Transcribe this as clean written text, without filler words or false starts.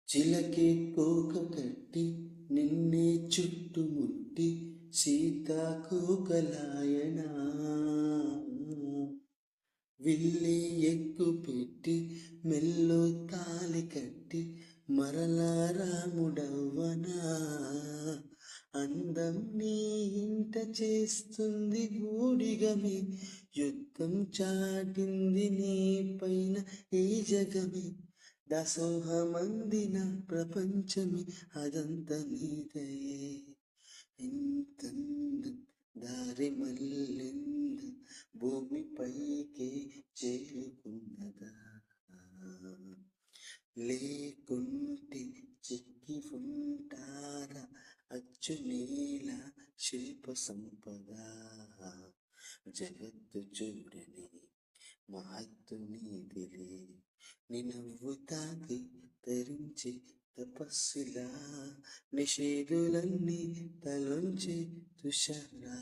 చిలకే కోక కట్టి నిన్నే చుట్టుముట్టి సీతాకోకలాయనా విల్లి ఎక్కు పెట్టి మెల్లో తాలి కట్టి మరలా రాముడవ్వనా అందం నీ ఇంట చేస్తుంది ఊడిగమే యుద్ధం చాటింది నీ పైన ఈ జగమే దాసోహమందిన ప్రపంచమే అదంత నీదయే ఎంతంద దారి మల్లెంద భూమిపైకే చేరుకున్నదా లేకుంటే చెక్కి ఉంటారా అచ్చు నేల శిల్ప సంపద జగత్తు చూడని మహత్తు నీదిలే నీ నవ్వు తాకి తరించి తపస్సులా నిషేధులన్నీ తలొంచి తుషారా